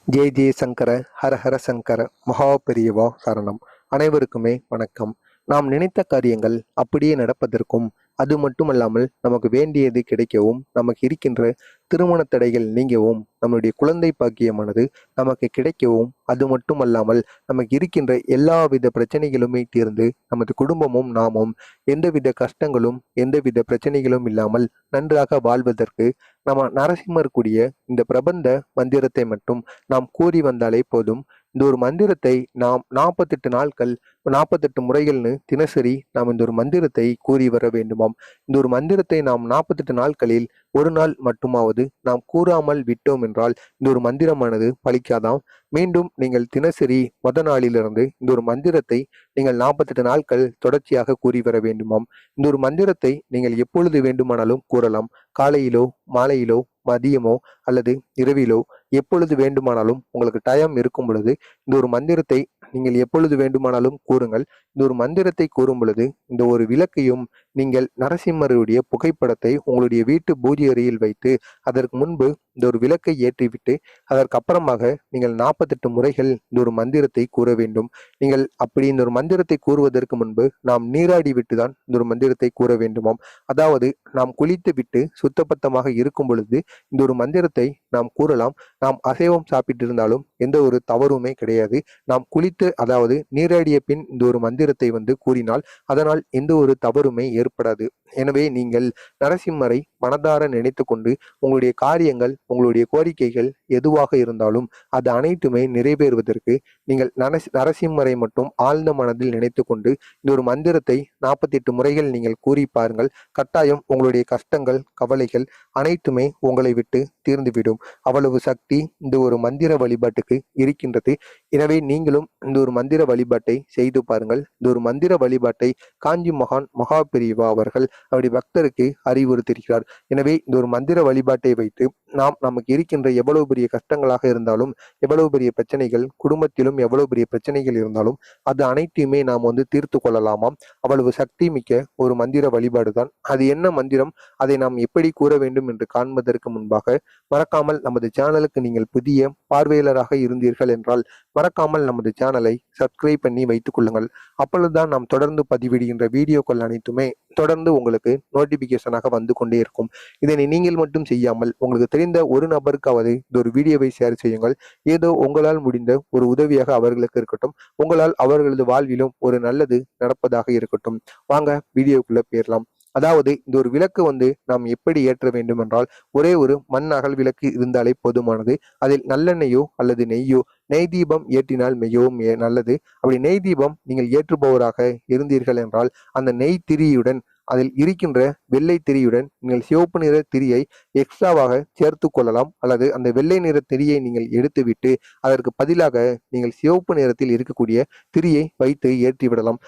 ஜெய ஜெய சங்கர ஹர ஹர சங்கர மகா பெரியவா சரணம். அனைவருக்குமே வணக்கம். நாம் நினைத்த காரியங்கள் அப்படியே நடப்பதற்கும், அது மட்டுமல்லாமல் நமக்கு வேண்டியது கிடைக்கவும், நமக்கு இருக்கின்ற திருமண தடைகள் நீங்கவும், நம்முடைய குழந்தை பாக்கியமானது நமக்கு கிடைக்கவும், அது மட்டுமல்லாமல் நமக்கு இருக்கின்ற எல்லாவித பிரச்சனைகளுமே தீர்ந்து நமது குடும்பமும் நாமும் எந்தவித கஷ்டங்களும் எந்தவித பிரச்சனைகளும் இல்லாமல் நன்றாக வாழ்வதற்கு நம்ம நரசிம்மர் கூடிய இந்த பிரபந்த மந்திரத்தை மட்டும் நாம் கூறி வந்தாலே போதும். இந்த ஒரு மந்திரத்தை நாம் 48 நாட்கள் 48 முறைகள்னு தினசரி நாம் இந்த ஒரு மந்திரத்தை கூறி வர வேண்டுமாம். இந்த ஒரு மந்திரத்தை நாம் 48 நாட்களில் ஒரு நாள் மட்டுமாவது நாம் கூறாமல் விட்டோம் என்றால் இந்த ஒரு மந்திரமானது பலிக்காதாம். மீண்டும் நீங்கள் தினசரி நாளிலிருந்து இந்த ஒரு மந்திரத்தை நீங்கள் 48 நாட்கள் தொடர்ச்சியாக கூறி வர வேண்டுமாம். இந்த ஒரு மந்திரத்தை நீங்கள் எப்பொழுது வேண்டுமானாலும் கூறலாம். காலையிலோ மாலையிலோ மதியமோ அல்லது இரவிலோ எப்பொழுது வேண்டுமானாலும் உங்களுக்கு டைம் இருக்கும் பொழுது இந்த ஒரு மந்திரத்தை நீங்கள் எப்பொழுது வேண்டுமானாலும் கூறுங்கள். இந்த ஒரு மந்திரத்தை கூறும் பொழுது இந்த ஒரு விளக்கையும் நீங்கள் நரசிம்மருடைய புகைப்படத்தை உங்களுடைய வீட்டு பூஜை அறையில் வைத்து அதற்கு முன்பு இந்த ஒரு விளக்கை ஏற்றிவிட்டு அதற்கு அப்புறமாக நீங்கள் 48 முறைகள் இந்த ஒரு மந்திரத்தை கூற வேண்டும். நீங்கள் அப்படி இந்த ஒரு மந்திரத்தை கூறுவதற்கு முன்பு நாம் நீராடி விட்டுதான் இந்த ஒரு மந்திரத்தை கூற வேண்டுமாம். அதாவது நாம் குளித்து விட்டு சுத்தபத்தமாக இருக்கும் பொழுது இந்த ஒரு மந்திரத்தை நாம் கூறலாம். நாம் அசைவம் சாப்பிட்டு இருந்தாலும் எந்த ஒரு தவறுமே கிடையாது. நாம் குளித்து அதாவது நீராடிய பின் இந்த ஒரு மந்திரத்தை கூறினால் அதனால் எந்த ஒரு தவறுமே ஏற்படாது. எனவே நீங்கள் நரசிம்மரை மனதார நினைத்து கொண்டு உங்களுடைய காரியங்கள் உங்களுடைய கோரிக்கைகள் எதுவாக இருந்தாலும் அது அனைத்துமே நிறைவேறுவதற்கு நீங்கள் நரசிம்மரை மட்டும் ஆழ்ந்த மனதில் நினைத்து கொண்டு இந்த ஒரு மந்திரத்தை 48 முறைகள் நீங்கள் கூறி பாருங்கள். கட்டாயம் உங்களுடைய கஷ்டங்கள் கவலைகள் அனைத்துமே உங்களை விட்டு தீர்ந்துவிடும். அவ்வளவு சக்தி இந்த ஒரு மந்திர வழிபாட்டுக்கு இருக்கின்றது. எனவே நீங்களும் இந்த ஒரு மந்திர வழிபாட்டை செய்து பாருங்கள். இந்த ஒரு மந்திர வழிபாட்டை காஞ்சி மகான் மகா பெரியவா அவர்கள் அவருடைய பக்தருக்கு அறிவுறுத்திருக்கிறார். எனவே இந்த ஒரு மந்திர வழிபாட்டை வைத்து நாம் நமக்கு இருக்கின்ற எவ்வளவு பெரிய கஷ்டங்களாக இருந்தாலும் எவ்வளவு பெரிய பிரச்சனைகள் குடும்பத்திலும் எவ்வளவு பெரிய பிரச்சனைகள் இருந்தாலும் அது அனைத்தையுமே நாம் தீர்த்து கொள்ளலாமாம். அவ்வளவு சக்தி மிக்க ஒரு மந்திர வழிபாடு தான். அது என்ன மந்திரம், அதை நாம் எப்படி கூற வேண்டும் என்று காண்பதற்கு முன்பாக மறக்காமல் நமது சேனலுக்கு நீங்கள் புதிய பார்வையாளராக இருந்தீர்கள் என்றால் மறக்காமல் நமது சேனலை சப்ஸ்கிரைப் பண்ணி வைத்துக் கொள்ளுங்கள். அப்பொழுதுதான் நாம் தொடர்ந்து பதிவிடுகின்ற வீடியோக்கள் அனைத்துமே தொடர்ந்து உங்களுக்கு நோட்டிபிகேஷனாக வந்து கொண்டே இருக்கும். இதனை நீங்கள் மட்டும் செய்யாமல் உங்களுக்கு தெரிந்த ஒரு நபருக்காவது இந்த ஒரு வீடியோவை ஷேர் செய்யுங்கள். ஏதோ உங்களால் முடிந்த ஒரு உதவியாக அவர்களுக்கு இருக்கட்டும். உங்களால் அவர்களது வாழ்விலும் ஒரு நல்லது நடப்பதாக இருக்கட்டும். வாங்க வீடியோக்குள்ள போயிடலாம். அதாவது இந்த ஒரு விளக்கு நாம் எப்படி ஏற்ற வேண்டும் என்றால் ஒரே ஒரு மண் அகல் விளக்கு இருந்தாலே போதுமானது. அதில் நல்லெண்ணெயோ அல்லது நெய்யோ நெய் தீபம் ஏற்றினால் மிகவும் நல்லது. அப்படி நெய் தீபம் நீங்கள் ஏற்றுபவராக இருந்தீர்கள் என்றால் அந்த நெய் திரியுடன் அதில் இருக்கின்ற வெள்ளை திரியுடன் நீங்கள் சிவப்பு நிற திரியை எக்ஸ்ட்ராவாக சேர்த்து கொள்ளலாம். அல்லது அந்த வெள்ளை நிற திரியை நீங்கள் எடுத்துவிட்டு அதற்கு பதிலாக நீங்கள் சிவப்பு நிறத்தில் இருக்கக்கூடிய திரியை வைத்து ஏற்றிவிடலாம்.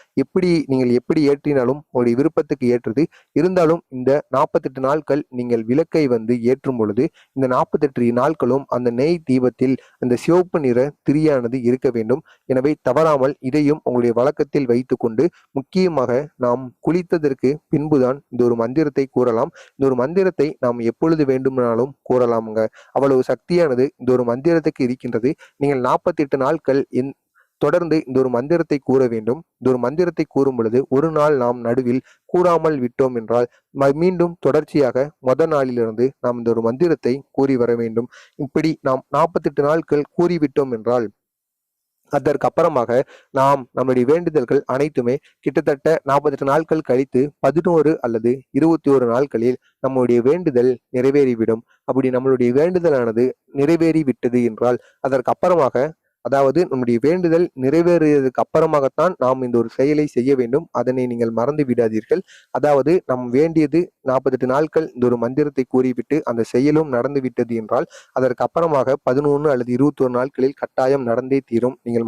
நீங்கள் எப்படி ஏற்றினாலும் உங்களுடைய விருப்பத்துக்கு ஏற்றது. இருந்தாலும் இந்த 48 நாட்கள் நீங்கள் விளக்கை ஏற்றும் பொழுது இந்த 48 நாட்களும் அந்த நெய் தீபத்தில் அந்த சிவப்பு நிற திரியானது இருக்க வேண்டும். எனவே தவறாமல் இதையும் உங்களுடைய வழக்கத்தில் வைத்துக் கொண்டு முக்கியமாக நாம் குளித்ததற்கு பின்புதான் இந்த ஒரு மந்திரத்தை கூறலாம். இந்த ஒரு மந்திரத்தை நாம் எப்பொழுது வேண்டுமானாலும் கூறலாமுங்க. அவ்வளவு சக்தியானது இந்த ஒரு மந்திரத்துக்கு இருக்கின்றது. நீங்கள் 48 நாட்கள் தொடர்ந்து இந்த ஒரு மந்திரத்தை கூற வேண்டும். இந்த ஒரு மந்திரத்தை கூறும் பொழுது ஒரு நாள் நாம் நடுவில் கூறாமல் விட்டோம் என்றால் மீண்டும் தொடர்ச்சியாக நாளிலிருந்து நாம் இந்த ஒரு மந்திரத்தை கூறி வர வேண்டும். இப்படி நாம் 48 நாட்கள் கூறிவிட்டோம் என்றால் அதற்கு அப்புறமாக நாம் நம்முடைய வேண்டுதல்கள் அனைத்துமே கிட்டத்தட்ட 48 நாட்கள் கழித்து 11 அல்லது 21 நாட்களில் நம்முடைய வேண்டுதல் நிறைவேறிவிடும். அப்படி நம்மளுடைய வேண்டுதலானது நிறைவேறி விட்டது என்றால் அதற்கு அப்புறமாக அதாவது நம்முடைய வேண்டுதல் நிறைவேறியதுக்கு அப்புறமாகத்தான் நாம் இந்த ஒரு செயலை செய்ய வேண்டும். அதனை நீங்கள் மறந்து விடாதீர்கள். அதாவது நம் வேண்டியது 48 நாட்கள் இந்த ஒரு மந்திரத்தை கூறிவிட்டு அந்த செயலும் நடந்து விட்டது என்றால் அதற்கு அப்புறமாக 11 அல்லது 21 நாட்களில் கட்டாயம் நடந்தே தீரும். நீங்கள்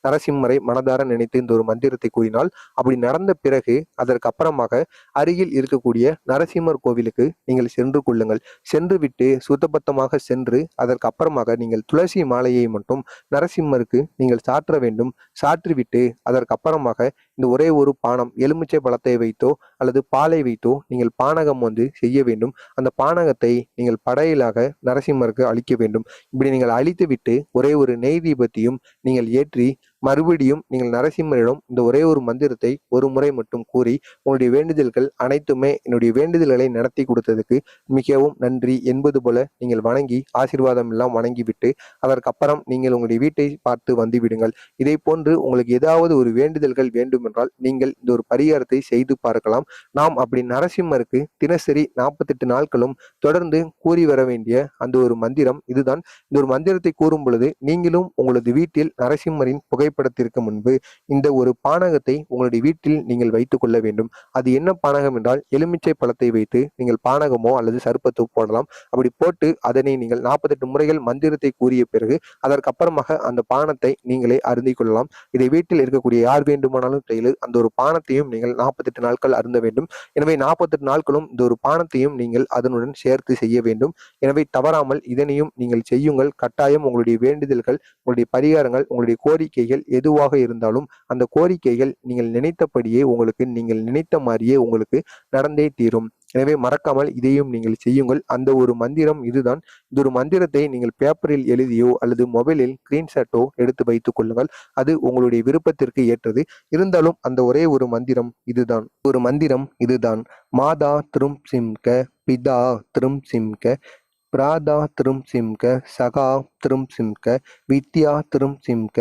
நரசிம்மரை மனதார நினைத்து இந்த ஒரு மந்திரத்தை கூறினால் அப்படி நடந்த பிறகு அதற்கு அப்புறமாக அருகில் இருக்கக்கூடிய நரசிம்மர் கோவிலுக்கு நீங்கள் சென்று கொள்ளுங்கள். சென்று விட்டு சுத்தபத்தமாக சென்று அதற்கு அப்புறமாக நீங்கள் துளசி மாலையை மட்டும் நரசிம்மருக்கு நீங்கள் சாற்ற வேண்டும். சாற்றிவிட்டு அதற்கு அப்புறமாக இந்த ஒரே ஒரு பானம் எலுமிச்சை பழத்தை வைத்தோ அல்லது பாலை வைத்தோ நீங்கள் பானகம் செய்ய வேண்டும். அந்த பானகத்தை நீங்கள் படையலாக நரசிம்மருக்கு அளிக்க வேண்டும். இப்படி நீங்கள் அளித்து விட்டு ஒரே ஒரு நெய் தீபத்தையும் நீங்கள் ஏற்றி மறுபடியும் நீங்கள் நரசிம்மரிடம் இந்த ஒரே ஒரு மந்திரத்தை ஒரு முறை மட்டும் கூறி உங்களுடைய வேண்டுதல்கள் அனைத்துமே என்னுடைய வேண்டுதல்களை நடத்தி கொடுத்ததுக்கு மிகவும் நன்றி என்பது போல நீங்கள் வணங்கி ஆசீர்வாதம் எல்லாம் வணங்கிவிட்டு அதற்கப்புறம் நீங்கள் உங்களுடைய வீட்டை பார்த்து வந்துவிடுங்கள். இதை போன்று உங்களுக்கு ஏதாவது ஒரு வேண்டுதல்கள் வேண்டும் என்றால் நீங்கள் இந்த ஒரு பரிகாரத்தை செய்து பார்க்கலாம். நாம் அப்படி நரசிம்மருக்கு தினசரி 48 நாட்களும் தொடர்ந்து கூறி வர வேண்டிய அந்த ஒரு மந்திரம் இதுதான். இந்த ஒரு மந்திரத்தை கூறும் பொழுது நீங்களும் உங்களது வீட்டில் நரசிம்மரின் புகைப்படத்திற்கு முன்பு இந்த ஒரு பானகத்தை உங்களுடைய வீட்டில் நீங்கள் வைத்துக் கொள்ள வேண்டும். அது என்ன பானகம் என்றால் எலுமிச்சை பழத்தை வைத்து நீங்கள் பானகமோ அல்லது சர்பத்தோ போடலாம். அப்படி போட்டு அதனை நீங்கள் 48 முறைகள் மந்திரத்தை கூறிய பிறகு அதற்கப்புறமாக அந்த பானத்தை நீங்களே அருந்திக் கொள்ளலாம். இதை வீட்டில் இருக்கக்கூடிய யார் வேண்டுமானாலும் செய்து அந்த ஒரு பானத்தையும் நீங்கள் 48 நாட்கள் அருந்த வேண்டும். எனவே 48 நாட்களும் இந்த ஒரு பானத்தையும் நீங்கள் அதனுடன் சேர்த்து செய்ய வேண்டும். எனவே தவறாமல் இதனையும் நீங்கள் செய்யுங்கள். கட்டாயம் உங்களுடைய வேண்டுதல்கள், உங்களுடைய பரிகாரங்கள், உங்களுடைய கோரிக்கைகள் எதுவாக இருந்தாலும் அந்த கோரிக்கைகள் நீங்கள் நினைத்தபடியே நீங்கள் நினைத்த மாதிரியே உங்களுக்கு நடந்தே தீரும். எனவே மறக்காமல் இதையும் நீங்கள் செய்யுங்கள். அந்த ஒரு மந்திரம் இதுதான். இந்த ஒரு மந்திரத்தை நீங்கள் பேப்பரில் எழுதியோ அல்லது மொபைலில் ஸ்கிரீன்ஷாட்டோ எடுத்து வைத்துக் கொள்ளுங்கள். அது உங்களுடைய விருப்பத்திற்கு ஏற்றது. இருந்தாலும் அந்த ஒரே ஒரு மந்திரம் இதுதான். மாதா திரும் சிம்க, பிதா திரும் சிம்க, பிராதா திரும் சிம்க, சகா திரும் சிம்க, வித்யா திரும் சிம்க,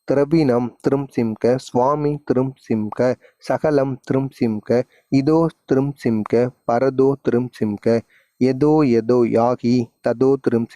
திரவிணம் திரும் சிம்க, சுவாமி திரும் சிம்க, சகலம் திரும் சிம்க, இதோ திரும் சிம்க, பரதோ திரும் சிம்க, எதோ எதோ யாகி ததோ திரும்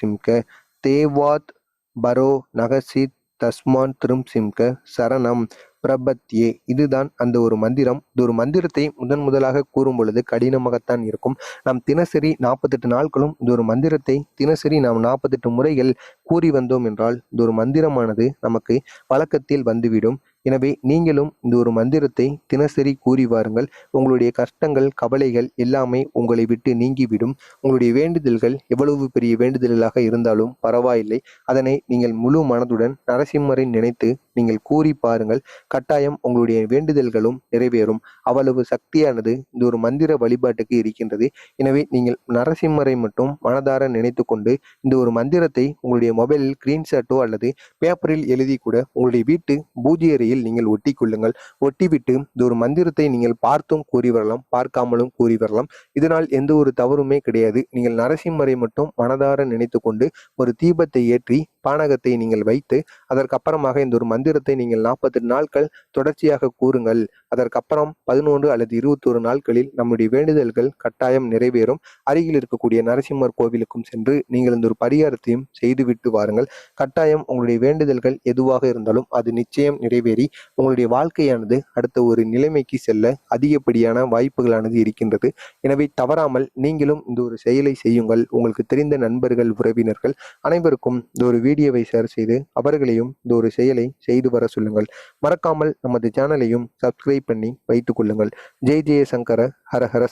சிம்க, தேவாத் பரோ நகசித் தஸ்மான் திரும் சிம்க, சரணம் பிரபத்யே. இதுதான் அந்த ஒரு மந்திரம். இந்த ஒரு மந்திரத்தை முதலாக கூறும் பொழுது கடினமாகத்தான் இருக்கும். நாம் தினசரி 48 நாட்களும் இந்த ஒரு மந்திரத்தை தினசரி நாம் 48 முறைகள் கூறி வந்தோம் என்றால் இந்த ஒரு மந்திரமானது நமக்கு பழக்கத்தில் வந்துவிடும். எனவே நீங்களும் இந்த ஒரு மந்திரத்தை தினசரி கூறி வாருங்கள். உங்களுடைய கஷ்டங்கள், கவலைகள் எல்லாமே உங்களை விட்டு நீங்கிவிடும். உங்களுடைய வேண்டுதல்கள் எவ்வளவு பெரிய வேண்டுதல்களாக இருந்தாலும் பரவாயில்லை. அதனை நீங்கள் முழு மனதுடன் நரசிம்மரை நினைத்து நீங்கள் கூறி பாருங்கள். கட்டாயம் உங்களுடைய வேண்டுதல்களும் நிறைவேறும். அவ்வளவு சக்தியானது இந்த ஒரு மந்திர வழிபாட்டுக்கு இருக்கின்றது. எனவே நீங்கள் நரசிம்மரை மட்டும் மனதார நினைத்து கொண்டு இந்த ஒரு மந்திரத்தை உங்களுடைய மொபைலில் ஸ்கிரீன்ஷாட்டோ அல்லது பேப்பரில் எழுதி கூட உங்களுடைய வீட்டு பூஜை அறையில் நீங்கள் ஒட்டி கொள்ளுங்கள். ஒட்டிவிட்டு இந்த ஒரு மந்திரத்தை நீங்கள் பார்த்தும் கூறி வரலாம், பார்க்காமலும் கூறி வரலாம். இதனால் எந்த ஒரு தவறுமே கிடையாது. நீங்கள் நரசிம்மரை மட்டும் மனதார நினைத்து கொண்டு ஒரு தீபத்தை ஏற்றி பானகத்தை நீங்கள் வைத்து அதற்கப்புறமாக இந்த ஒரு மந்திரத்தை நீங்கள் 48 நாட்கள் தொடர்ச்சியாக கூறுங்கள். அதற்கப்புறம் 11 அல்லது 21 நாட்களில் நம்முடைய வேண்டுதல்கள் கட்டாயம் நிறைவேறும். அருகில் இருக்கக்கூடிய நரசிம்மர் கோவிலுக்கும் சென்று நீங்கள் இந்த ஒரு பரிகாரத்தையும் செய்துவிட்டு வாருங்கள். கட்டாயம் உங்களுடைய வேண்டுதல்கள் எதுவாக இருந்தாலும் அது நிச்சயம் நிறைவேறி உங்களுடைய வாழ்க்கையானது அடுத்த ஒரு நிலைமைக்கு செல்ல அதிகப்படியான வாய்ப்புகளானது இருக்கின்றது. எனவே தவறாமல் நீங்களும் இந்த ஒரு செயலை செய்யுங்கள். உங்களுக்கு தெரிந்த நண்பர்கள், உறவினர்கள் அனைவருக்கும் இந்த ஒரு வீடியோவை ஷேர் செய்து அவர்களையும் இந்த ஒரு செயலை செய்து வர சொல்லுங்கள். மறக்காமல் நமது சேனலையும் சப்ஸ்கிரைப் பண்ணி வைத்துக் கொள்ளுங்கள். ஜெய ஜெய சங்கர, ஹர ஹர.